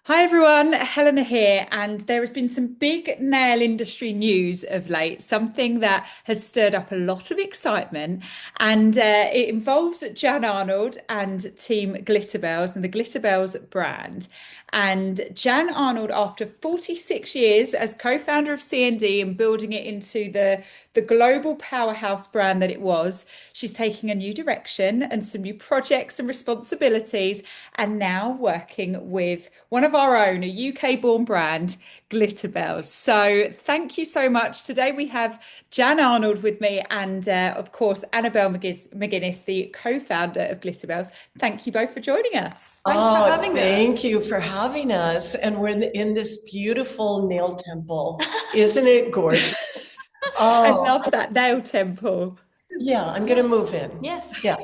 Hi everyone, Helena here, and there has been some big nail industry news of late, something that has stirred up a lot of excitement, and it involves Jan Arnold and Team Glitterbels and the Glitterbels brand. And Jan Arnold, after 46 years as co-founder of C&D and building it into the global powerhouse brand that it was, she's taking a new direction and some new projects and responsibilities, and now working with one of our own, a UK-born brand, Glitterbels. So thank you so much. Today we have Jan Arnold with me and, of course, Annabel Maginnis, the co-founder of Glitterbels. Thank you both for joining us. Thanks for having us. Thank you for having us. And we're in this beautiful nail temple. Isn't it gorgeous? I Oh, love that nail temple. yeah, I'm going to move in. Yes. Yeah.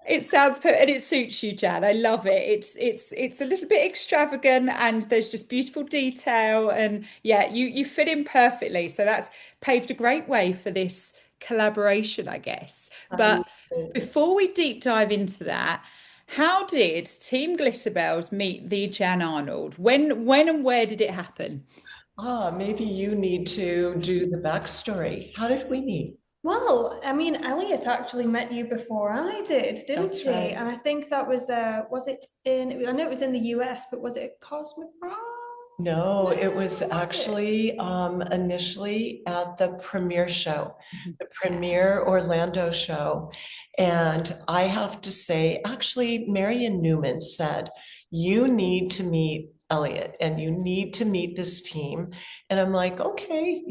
It sounds and it suits you, Jan. I love it. It's a little bit extravagant and there's just beautiful detail, and yeah, you fit in perfectly. So that's paved a great way for this collaboration, I guess. But before we deep dive into that, how did Team Glitterbels meet the Jan Arnold? When and where did it happen? Maybe you need to do the backstory. How did we meet? Well, I mean, Elliot actually met you before I did, didn't That's he? right. And I think that was it I know it was in the US, but was it Cosmoprom? No, it was Where was it? actually initially at the premiere show, the premiere Yes. Orlando show. And I have to say, actually, Marion Newman said, you need to meet Elliot and you need to meet this team. And I'm like, okay,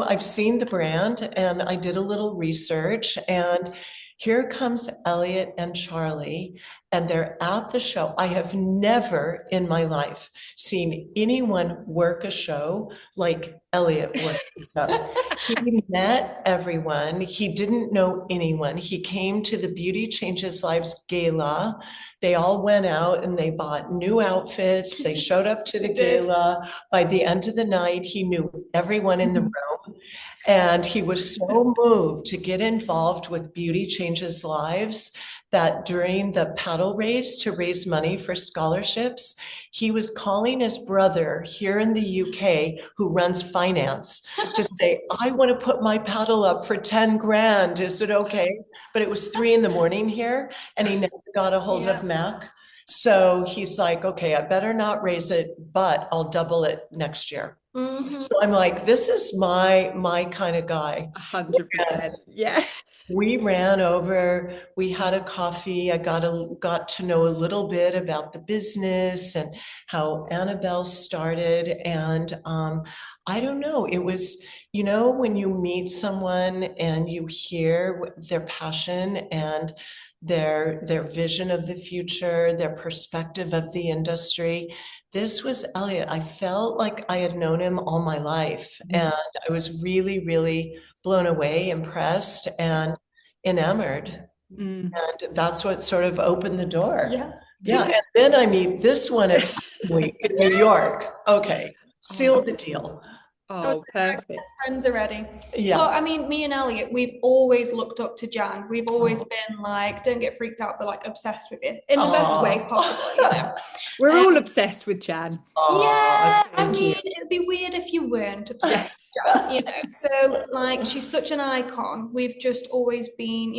I've seen the brand and I did a little research, and here comes Elliot and Charlie, and they're at the show. I have never in my life seen anyone work a show like Elliot worked the show. He met everyone. He didn't know anyone. He came to the Beauty Changes Lives gala. They all went out and they bought new outfits. They showed up to the Did. gala. By the end of the night, he knew everyone in the room. And he was so moved to get involved with Beauty Changes Lives that during the paddle race to raise money for scholarships, he was calling his brother here in the UK who runs finance to say, I want to put my paddle up for 10 grand. Is it okay? But it was 3 in the morning here and he never got a hold of Yeah. Mac. So he's like, okay, I better not raise it, but I'll double it next year. Hmm. So I'm like, this is my kind of guy. 100%. Yeah. We ran over, we had a coffee. I got to know a little bit about the business and how Annabelle started. And I don't know, it was, when you meet someone and you hear their passion and their vision of the future, their perspective of the industry. This was Elliot. I felt like I had known him all my life, and I was really, really blown away, impressed, and enamored. Mm. And that's what sort of opened the door. Yeah. Yeah. And then I meet this one at Week in New York. Okay. Seal Oh, the deal. Oh, oh, our perfect. best friends already. Yeah. Well, I mean, me and Elliot, we've always looked up to Jan. We've always Oh, been like, don't get freaked out, but like obsessed with you in the best way possible, you know. oh. We're all Um, obsessed with Jan. yeah, I Thank you. mean, it'd be weird if you weren't obsessed with Jan, you know. So, like, she's such an icon. We've just always been,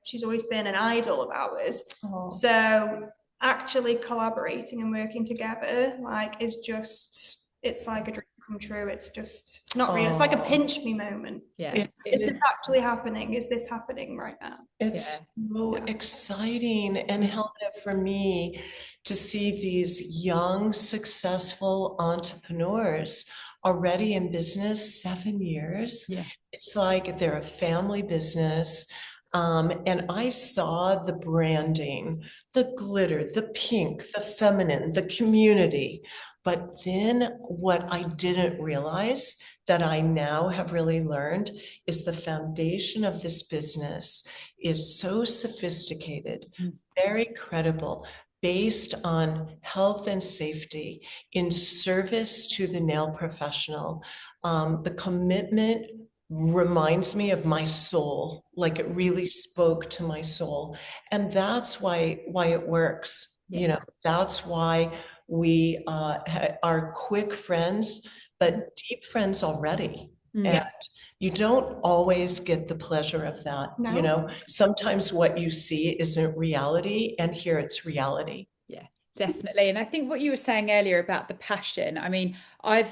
she's always been an idol of ours. Oh, So, actually collaborating and working together, like, it's like a dream come true. It's just not real. It's like a oh. pinch me moment. Yeah. It's, Is it's this actually happening? Is this happening right now? Yeah. It's so Yeah. exciting and Mm. Helena, for me to see these young, successful entrepreneurs already in business 7 years. Yeah. It's like they're a family business. And I saw the branding, the glitter, the pink, the feminine, the community. But then what I didn't realize that I now have really learned is the foundation of this business is so sophisticated, Mm. very credible, based on health and safety, in service to the nail professional. The commitment reminds me of my soul, like it really spoke to my soul. And that's why it works. Yeah. That's why We are quick friends, but deep friends already. And you don't always get the pleasure of that. No. You know, sometimes what you see isn't reality, and here it's reality. Yeah, definitely. And I think what you were saying earlier about the passion, I mean, I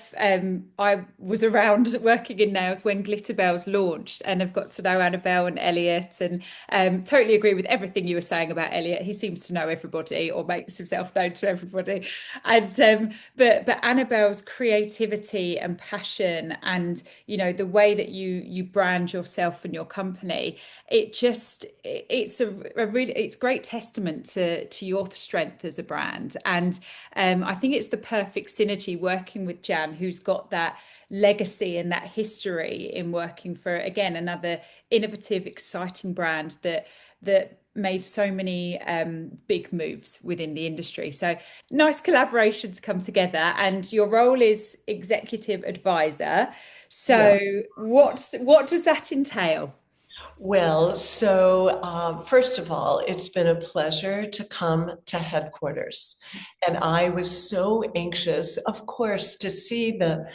was around working in nails when Glitterbels launched, and I've got to know Annabelle and Elliot, and totally agree with everything you were saying about Elliot. He seems to know everybody, or makes himself known to everybody. And but Annabelle's creativity and passion, and the way that you brand yourself and your company, it's a really, it's great testament to your strength as a brand. And I think it's the perfect synergy working with Jan, who's got that legacy and that history in working for, again, another innovative, exciting brand that made so many big moves within the industry. So nice collaborations come together. And your role is executive advisor. So what does that entail? Well, so first of all, it's been a pleasure to come to headquarters. And I was so anxious, of course, to see the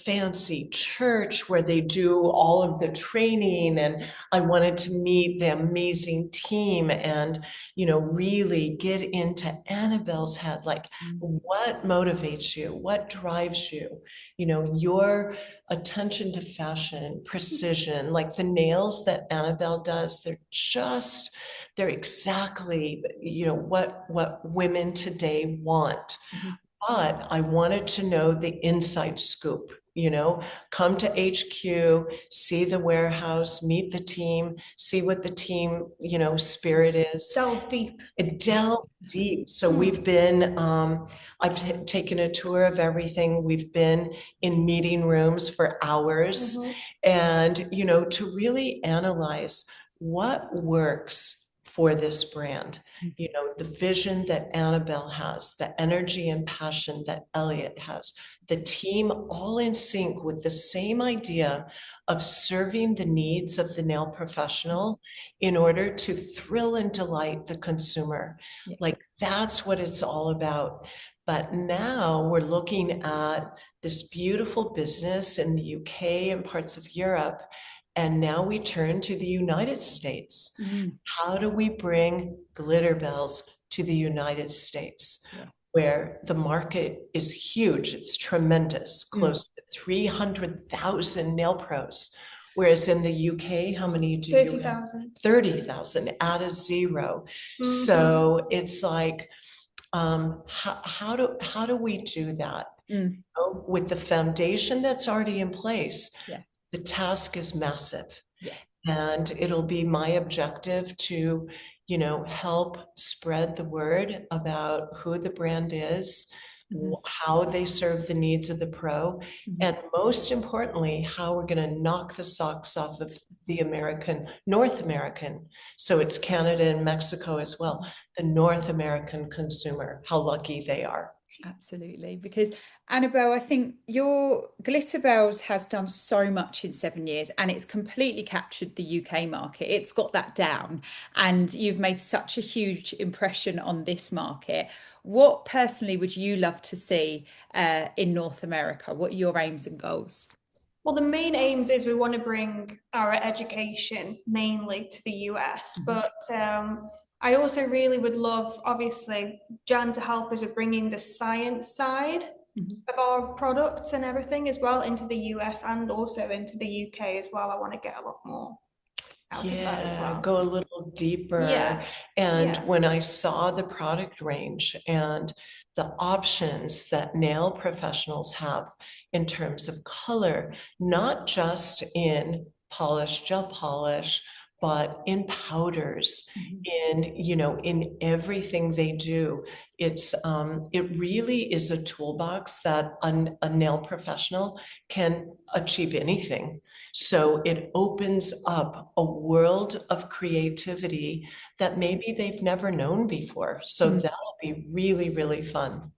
fancy church where they do all of the training. And I wanted to meet the amazing team and, really get into Annabelle's head. Like, what motivates you? What drives you? Your attention to fashion, precision, like the nails that Annabelle does, they're exactly, what women today want. But I wanted to know the inside scoop, come to HQ, see the warehouse, meet the team, see what the team, spirit is. Delve deep. Delve deep. So we've been, I've taken a tour of everything. We've been in meeting rooms for hours and, to really analyze what works for this brand. The vision that Annabelle has, the energy and passion that Elliot has, the team all in sync with the same idea of serving the needs of the nail professional in order to thrill and delight the consumer. Like, that's what it's all about. But now we're looking at this beautiful business in the UK and parts of Europe. And now we turn to the United States. How do we bring Glitterbels to the United States, where the market is huge? It's tremendous, close to 300,000 nail pros. Whereas in the UK, how many do you have? 30,000. 30,000, add a zero. So it's like, how do we do that? With the foundation that's already in place, the task is massive. And it'll be my objective to, help spread the word about who the brand is, how they serve the needs of the pro, and most importantly, how we're going to knock the socks off of the North American. So it's Canada and Mexico as well, the North American consumer, how lucky they are. Absolutely. Because Annabelle, I think your Glitterbels has done so much in 7 years, and it's completely captured the UK market. It's got that down, and you've made such a huge impression on this market. What personally would you love to see in North America? What are your aims and goals? Well, the main aims is we want to bring our education mainly to the US, but I also really would love, obviously, Jan to help us with bringing the science side of our products and everything as well into the US and also into the UK as well. I want to get a lot more out of that as well. Go a little deeper. And when I saw the product range and the options that nail professionals have in terms of color, not just in polish, gel polish, but in powders, in everything they do. It really is a toolbox that a nail professional can achieve anything. So it opens up a world of creativity that maybe they've never known before. So that'll be really, really fun.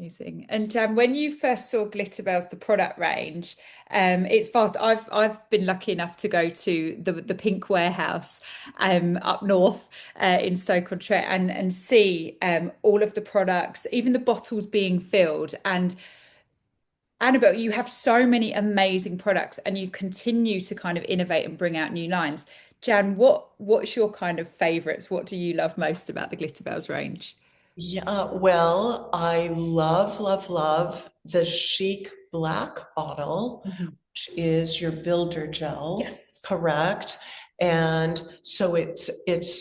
Amazing. And when you first saw Glitterbels, the product range, it's fast. I've been lucky enough to go to the Pink Warehouse up north in Stoke-on-Trent and see all of the products, even the bottles being filled. And Annabelle, you have so many amazing products and you continue to kind of innovate and bring out new lines. Jan, what's your kind of favorites? What do you love most about the Glitterbels range? Yeah, well, I love, love, love the chic black bottle, Mhm. which is your builder gel, Yes. correct? And so it's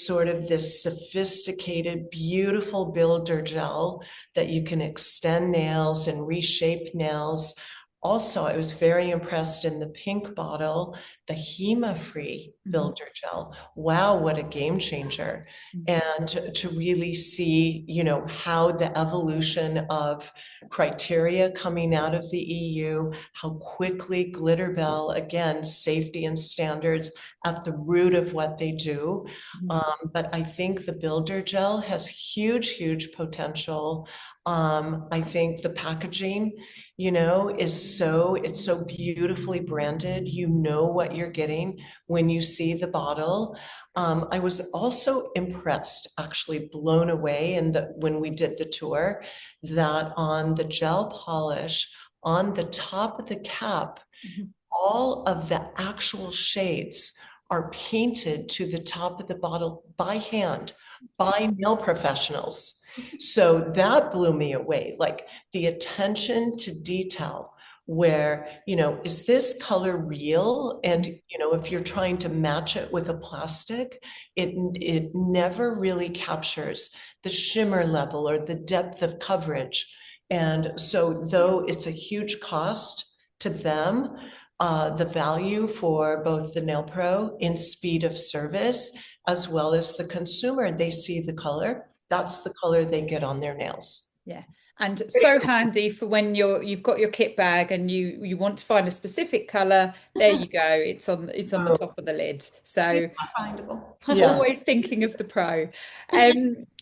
sort of this sophisticated, beautiful builder gel that you can extend nails and reshape nails. Also, I was very impressed in the pink bottle, the HEMA-free Mhm. builder gel. Wow, what a game changer. And to really see, how the evolution of criteria coming out of the EU, how quickly Glitterbell, again, safety and standards at the root of what they do. Mhm. But I think the builder gel has huge, huge potential. I think the packaging, it's so beautifully branded. You know what you're getting when you see the bottle. I was also impressed, actually blown away, when we did the tour, that on the gel polish, on the top of the cap, Mhm. all of the actual shades are painted to the top of the bottle by hand by nail professionals. So that blew me away, like the attention to detail where, is this color real? And, if you're trying to match it with a plastic, it never really captures the shimmer level or the depth of coverage. And so though it's a huge cost to them, the value for both the nail pro in speed of service as well as the consumer. They see the color. That's the color they get on their nails. Yeah. And so handy for when you've got your kit bag and you want to find a specific color. There you go. It's on the Oh, top of the lid. So Findable. yeah. always thinking of the pro.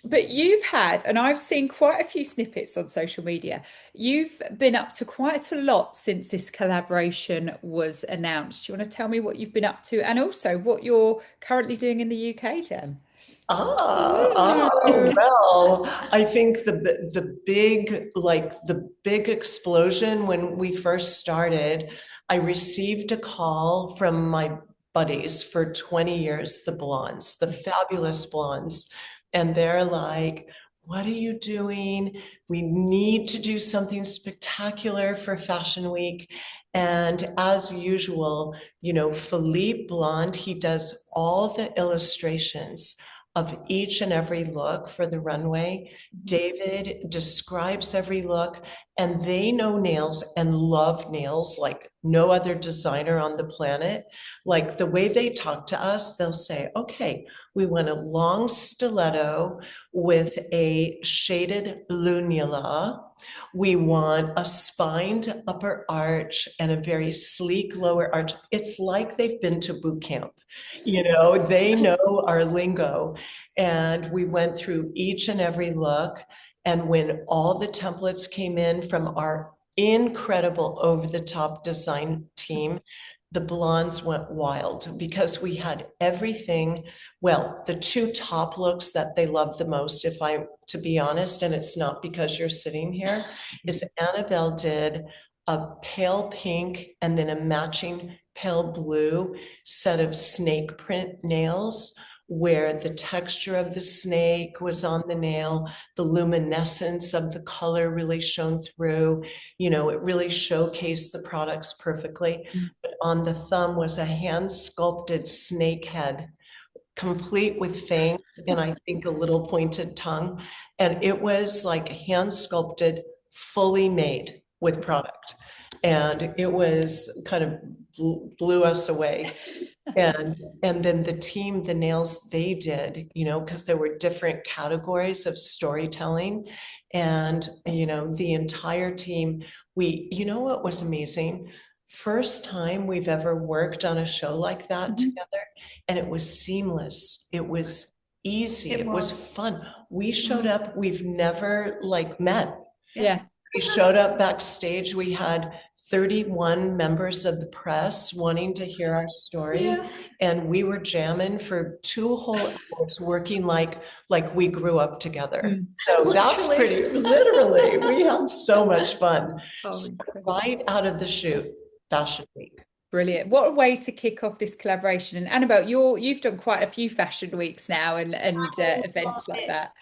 But you've had, and I've seen quite a few snippets on social media. You've been up to quite a lot since this collaboration was announced. Do you want to tell me what you've been up to and also what you're currently doing in the UK, Jen? Well, I think the big explosion when we first started, I received a call from my buddies for 20 years, the blondes, the fabulous blondes, and they're like, "What are you doing? We need to do something spectacular for Fashion Week." And as usual, Philippe Blonde, he does all the illustrations of each and every look for the runway. David describes every look, and they know nails and love nails like no other designer on the planet. Like the way they talk to us, they'll say, okay, we want a long stiletto with a shaded lunula. We want a spined upper arch and a very sleek lower arch. It's like they've been to boot camp. They know our lingo. And we went through each and every look. And when all the templates came in from our incredible over the top design team, the blondes went wild because we had everything. Well, the two top looks that they love the most, if I, to be honest, and it's not because you're sitting here, is Annabelle did a pale pink and then a matching pale blue set of snake print nails where the texture of the snake was on the nail, the luminescence of the color really shone through. It really showcased the products perfectly. But on the thumb was a hand sculpted snake head, complete with fangs and I think a little pointed tongue. And it was like hand sculpted, fully made with product. And it was kind of blew us away. And then the team, the nails they did, because there were different categories of storytelling. And, the entire team, what was amazing? First time we've ever worked on a show like that Mhm. together, and it was seamless. It was easy. It It was was. fun. We showed up, we've never like met. Yeah. We showed up backstage. We had 31 members of the press wanting to hear our story. Yeah. And we were jamming for 2 whole hours, working like we grew up together. So that's pretty, literally, we had so much fun. So right out of the chute, Fashion Week. Brilliant. What a way to kick off this collaboration. And Annabelle, you've done quite a few fashion weeks now and events like that.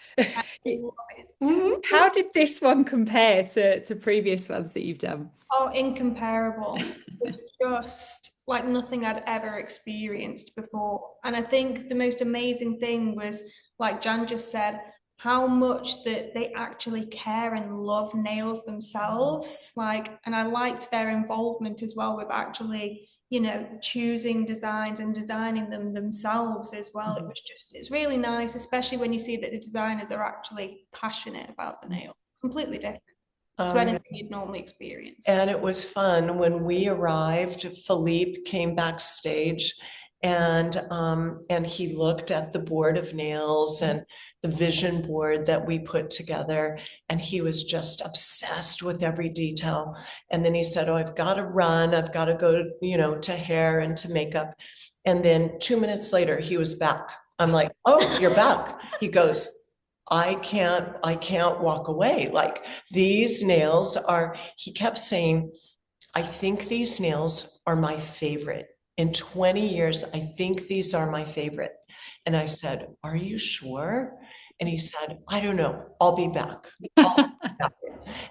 How did this one compare to previous ones that you've done? Oh, incomparable. It's just like nothing I'd ever experienced before. And I think the most amazing thing was, like Jan just said, how much that they actually care and love nails themselves. Like, and I liked their involvement as well with actually, you know, choosing designs and designing them themselves as well. It was just, it's really nice, especially when you see that the designers are actually passionate about the nail. Completely different to anything you'd normally experience. And it was fun. When we arrived, Philippe came backstage and he looked at the board of nails and the vision board that we put together, and he was just obsessed with every detail. And then he said, "Oh, I've got to run. I've got to go, you know, to hair and to makeup." And then 2 minutes later, he was back. I'm like, "Oh, you're back." He goes, I can't walk away. Like, these nails are," he kept saying, "I think these nails are my favorite. In 20 years, I think these are my favorite." And I said, "Are you sure?" And he said, "I don't know. I'll be back."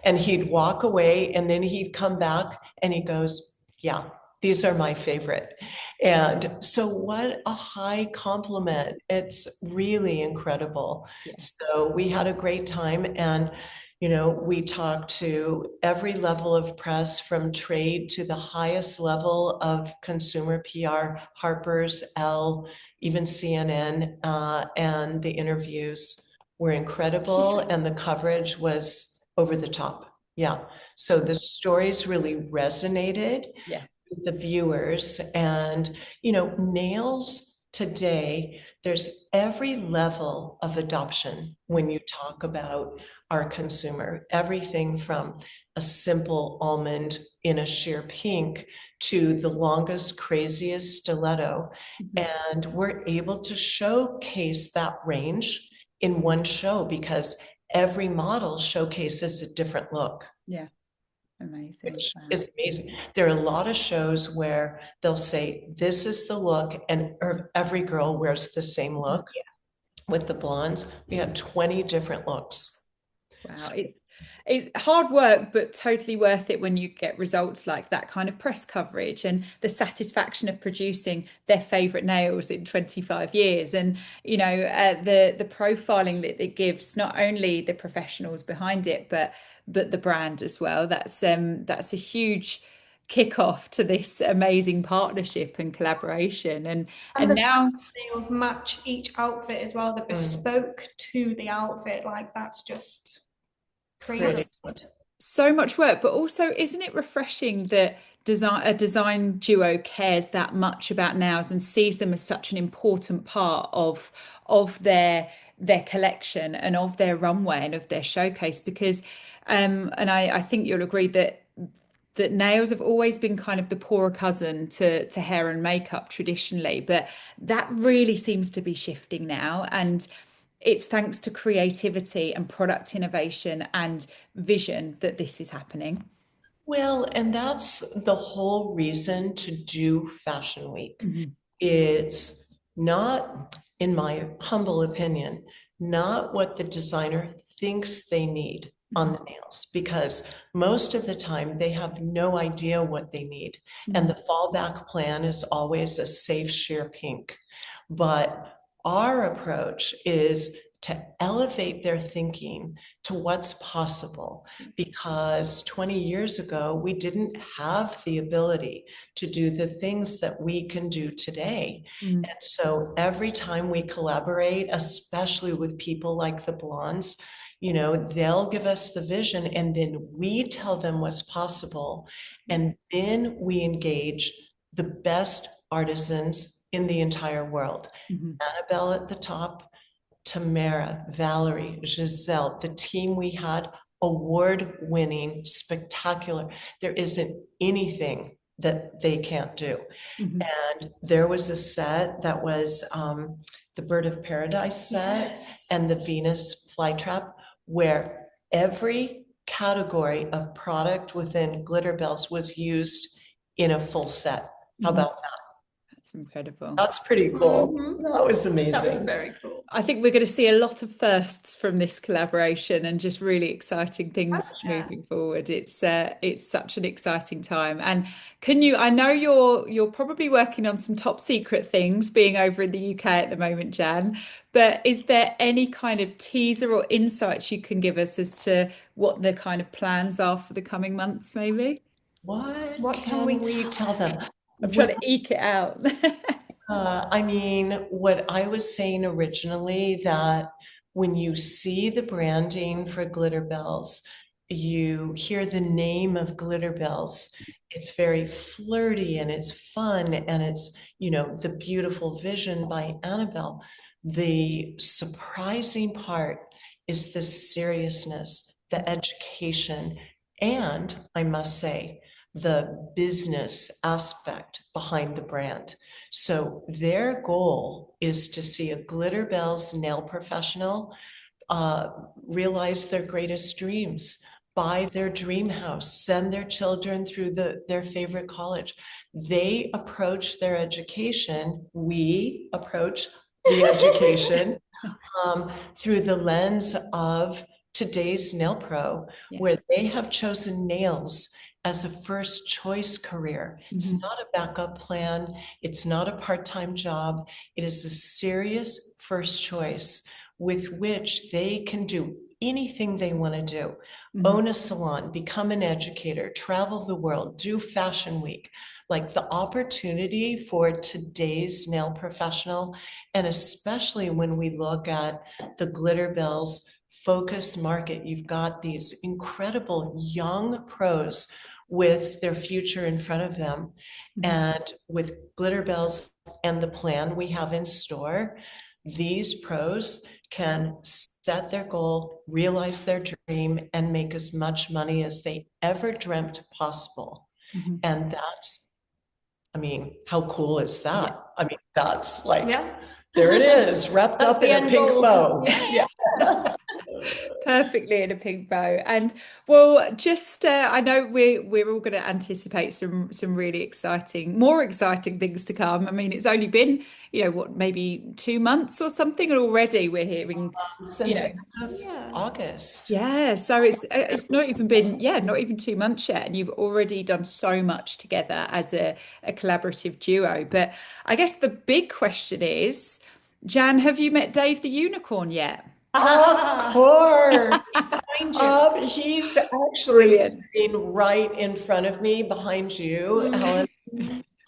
And he'd walk away and then he'd come back and he goes, "Yeah, these are my favorite." And so what a high compliment. It's really incredible. Yeah. So we had a great time, and you know, we talked to every level of press, from trade to the highest level of consumer PR, Harper's, Elle, even CNN, and the interviews were incredible and the coverage was over the top. Yeah. So the stories really resonated. Yeah. The viewers. And you know, nails today, there's every level of adoption when you talk about our consumer. Everything from a simple almond in a sheer pink to the longest, craziest stiletto. And we're able to showcase that range in one show because every model showcases a different look. Yeah. Amazing. Which is amazing. There are a lot of shows where they'll say, "This is the look," and every girl wears the same look. Yeah. With the blondes, we had 20 different looks. Wow. So, it's hard work, but totally worth it when you get results like that kind of press coverage and the satisfaction of producing their favorite nails in 25 years. And, you know, the profiling that it gives not only the professionals behind it, but the brand as well. That's a huge kickoff to this amazing partnership and collaboration. And now nails match each outfit as well. They're bespoke to the outfit. Like, that's just crazy. So much work, but also, isn't it refreshing that a design duo cares that much about nails and sees them as such an important part of their collection and of their runway and of their showcase? Because and I think you'll agree that nails have always been kind of the poorer cousin to hair and makeup traditionally, but that really seems to be shifting now. And it's thanks to creativity and product innovation and vision that this is happening. Well, and that's the whole reason to do Fashion Week. It's not, in my humble opinion, not what the designer thinks they need on the nails, because most of the time they have no idea what they need. And the fallback plan is always a safe sheer pink. But our approach is to elevate their thinking to what's possible, because 20 years ago, we didn't have the ability to do the things that we can do today. And so every time we collaborate, especially with people like the Blondes, you know, they'll give us the vision and then we tell them what's possible. And then we engage the best artisans in the entire world. Annabelle at the top, Tamara, Valerie, Giselle, the team we had award-winning, spectacular. There isn't anything that they can't do. Mhm. And there was a set that was the Bird of Paradise set Yes. and the Venus flytrap, where every category of product within Glitterbels was used in a full set. How Mhm. about that? That's incredible. That's pretty cool. Mhm. That was That was amazing. very cool. I think we're going to see a lot of firsts from this collaboration and just really exciting things Yeah. moving forward. It's such an exciting time. And can you, I know you're probably working on some top secret things being over in the UK at the moment, Jan, but is there any kind of teaser or insights you can give us as to what the kind of plans are for the coming months, maybe? What can we tell them? I'm trying to eke it out. I mean, what I was saying originally, that when you see the branding for Glitterbels, you hear the name of Glitterbels. It's very flirty and it's fun and it's, the beautiful vision by Annabelle. The surprising part is the seriousness, the education, and I must say, the business aspect behind the brand. So their goal is to see a Glitterbels nail professional realize their greatest dreams, buy their dream house, send their children through their favorite college. They approach their education, we approach the education through the lens of today's nail pro, Yeah. where they have chosen nails as a first choice career. It's Mhm. not a backup plan. It's not a part-time job. It is a serious first choice with which they can do anything they want to do. Mhm. Own a salon, become an educator, travel the world, do fashion week. Like the opportunity for today's nail professional, and especially when we look at the Glitterbels focus market, you've got these incredible young pros with their future in front of them. Mhm. And with Glitterbels and the plan we have in store, these pros can set their goal, realize their dream, and make as much money as they ever dreamt possible. Mhm. And that's, I mean, how cool is that? Yeah. I mean, that's like, Yeah. there it is, wrapped That's up the in a end pink goal. bow. Yeah. Yeah. Perfectly in a pink bow. And well, just I know we're all going to anticipate some really more exciting things to come. I mean, it's only been, what, maybe 2 months or something, and already we're hearing, Since know, end of Yeah. August. yeah. So it's not even been, not even 2 months yet, and you've already done so much together as a collaborative duo. But I guess the big question is, Jan, have you met Dave the Unicorn yet? Of course. Behind you. He's actually Brilliant. sitting right in front of me, behind you, Helen.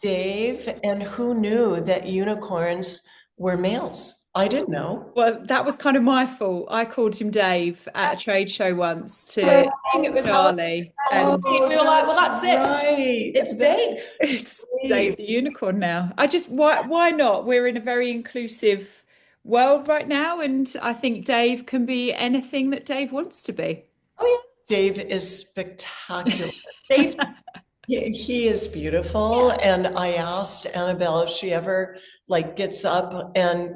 Dave, and who knew that unicorns were males? I didn't know. Well, that was kind of my fault. I called him Dave at a trade show once I to think it was Charlie, and we were like, well, that's it. right. It's Dave. it's Dave. Dave the Unicorn now. Why not? We're in a very inclusive world right now, and I think Dave can be anything that Dave wants to be. Oh Dave is spectacular. yeah. Dave. He is beautiful. And I asked Annabelle if she ever gets up and,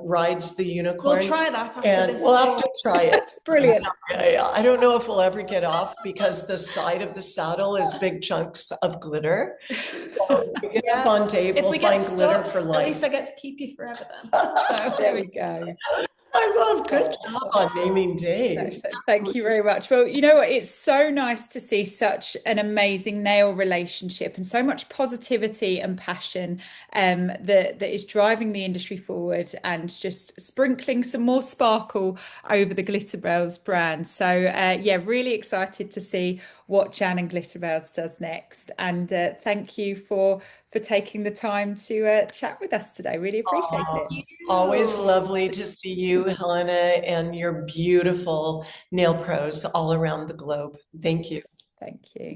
rides the unicorn. We'll try that after And this. we'll have to try it. Brilliant. I don't know if we'll ever get off because the side of the saddle is big chunks of glitter. So if we get up on Dave, If we'll we get find glitter stuck, for at life. least I get to keep you forever then. So There we go. I love, good job on naming Dave. So thank you very much. Well, you know what? It's so nice to see such an amazing nail relationship and so much positivity and passion that is driving the industry forward and just sprinkling some more sparkle over the Glitterbels brand. So yeah, really excited to see what Jan and Glitterbels does next. And thank you for taking the time to chat with us today. Really appreciate it. Always lovely to see you, Helena, and your beautiful nail pros all around the globe. Thank you. Thank you.